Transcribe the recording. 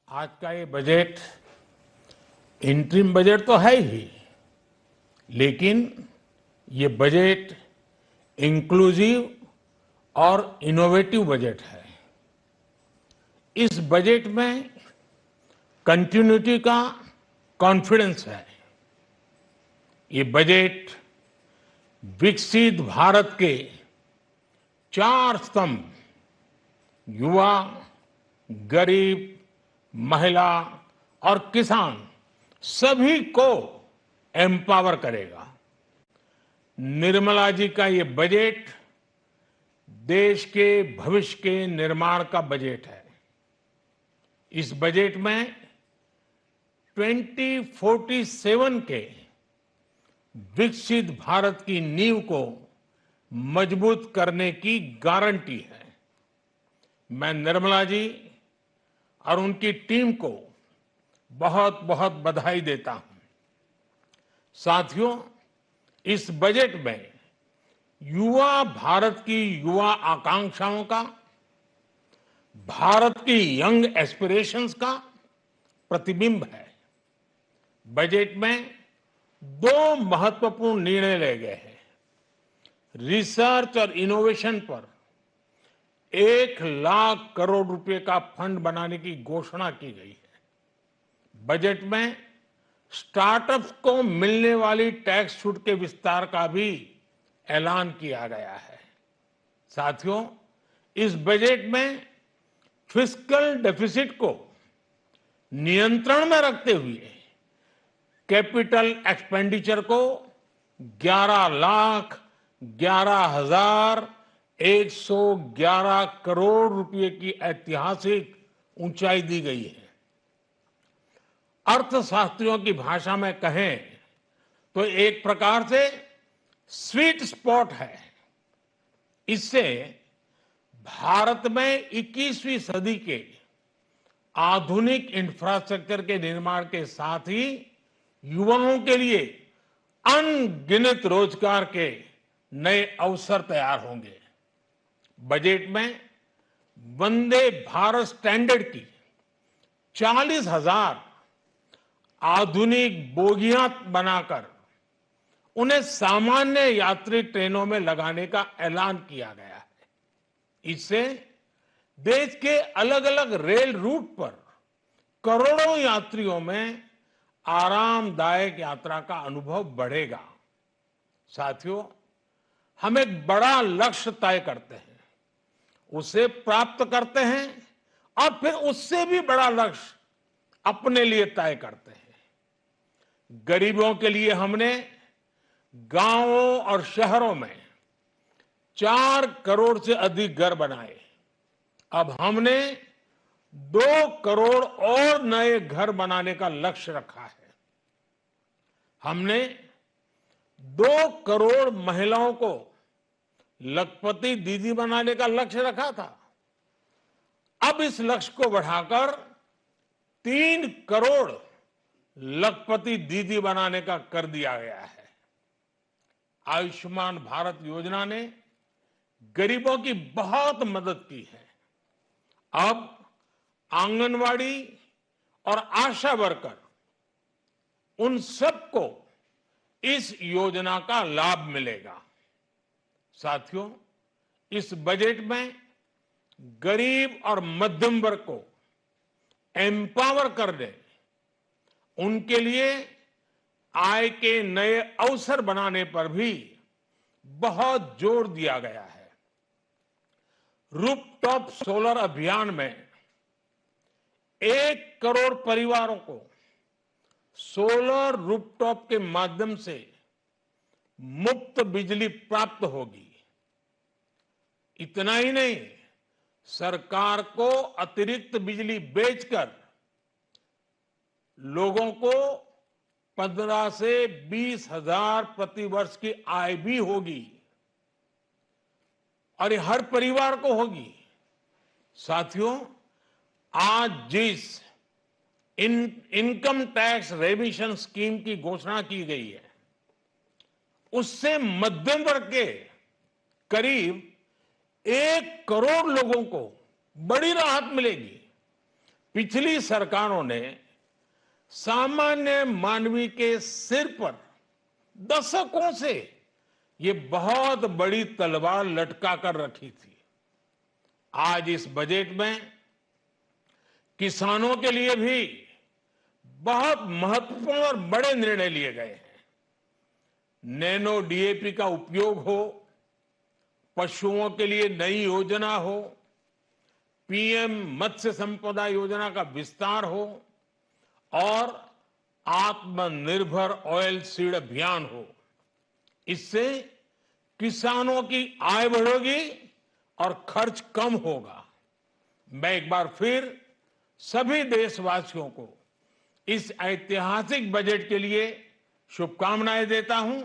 आज का ये बजट इंटरिम बजट तो है ही, लेकिन ये बजट इंक्लूसिव और इनोवेटिव बजट है। इस बजट में कंटिन्यूटी का कॉन्फिडेंस है। ये बजट विकसित भारत के चार स्तंभ युवा, गरीब, महिला और किसान सभी को एम्पावर करेगा। निर्मला जी का ये बजट देश के भविष्य के निर्माण का बजट है। इस बजट में 2047 के विकसित भारत की नींव को मजबूत करने की गारंटी है। मैं निर्मला जी और उनकी टीम को बहुत बहुत बधाई देता हूं। साथियों, इस बजट में युवा भारत की युवा आकांक्षाओं का, भारत की यंग एस्पिरेशंस का प्रतिबिंब है। बजट में दो महत्वपूर्ण निर्णय लिए गए हैं। रिसर्च और इनोवेशन पर 1 लाख करोड़ रुपए का फंड बनाने की घोषणा की गई है। बजट में स्टार्टअप्स को मिलने वाली टैक्स छूट के विस्तार का भी ऐलान किया गया है। साथियों, इस बजट में फिस्कल डेफिसिट को नियंत्रण में रखते हुए कैपिटल एक्सपेंडिचर को 11,11,111 करोड़ रुपए की ऐतिहासिक ऊंचाई दी गई है। अर्थशास्त्रियों की भाषा में कहें तो एक प्रकार से स्वीट स्पॉट है। इससे भारत में 21वीं सदी के आधुनिक इंफ्रास्ट्रक्चर के निर्माण के साथ ही युवाओं के लिए अनगिनत रोजगार के नए अवसर तैयार होंगे। बजट में वंदे भारत स्टैंडर्ड की 40,000 आधुनिक बोगियां बनाकर उन्हें सामान्य यात्री ट्रेनों में लगाने का ऐलान किया गया है। इससे देश के अलग अलग रेल रूट पर करोड़ों यात्रियों में आरामदायक यात्रा का अनुभव बढ़ेगा। साथियों, हम एक बड़ा लक्ष्य तय करते हैं, उसे प्राप्त करते हैं और फिर उससे भी बड़ा लक्ष्य अपने लिए तय करते हैं। गरीबों के लिए हमने गांवों और शहरों में 4 करोड़ से अधिक घर बनाए। अब हमने 2 करोड़ और नए घर बनाने का लक्ष्य रखा है। हमने 2 करोड़ महिलाओं को लखपति दीदी बनाने का लक्ष्य रखा था। अब इस लक्ष्य को बढ़ाकर 3 करोड़ लखपति दीदी बनाने का कर दिया गया है। आयुष्मान भारत योजना ने गरीबों की बहुत मदद की है। अब आंगनवाड़ी और आशा वर्कर, उन सबको इस योजना का लाभ मिलेगा। साथियों, इस बजट में गरीब और मध्यम वर्ग को एम्पावर करने, उनके लिए आय के नए अवसर बनाने पर भी बहुत जोर दिया गया है। रूफटॉप सोलर अभियान में 1 करोड़ परिवारों को सोलर रूफटॉप के माध्यम से मुफ्त बिजली प्राप्त होगी। इतना ही नहीं, सरकार को अतिरिक्त बिजली बेचकर लोगों को 15 से 20 हजार प्रति वर्ष की आय भी होगी और ये हर परिवार को होगी। साथियों, आज जिस इनकम टैक्स रेमिशन स्कीम की घोषणा की गई है, उससे मध्यम वर्ग के करीब 1 करोड़ लोगों को बड़ी राहत मिलेगी। पिछली सरकारों ने सामान्य मानवी के सिर पर दशकों से ये बहुत बड़ी तलवार लटका कर रखी थी। आज इस बजट में किसानों के लिए भी बहुत महत्वपूर्ण और बड़े निर्णय लिए गए हैं। नैनो डीएपी का उपयोग हो, पशुओं के लिए नई योजना हो, पीएम मत्स्य संपदा योजना का विस्तार हो और आत्मनिर्भर ऑयल सीड अभियान हो। इससे किसानों की आय बढ़ेगी और खर्च कम होगा। मैं एक बार फिर सभी देशवासियों को इस ऐतिहासिक बजट के लिए शुभकामनाएं देता हूं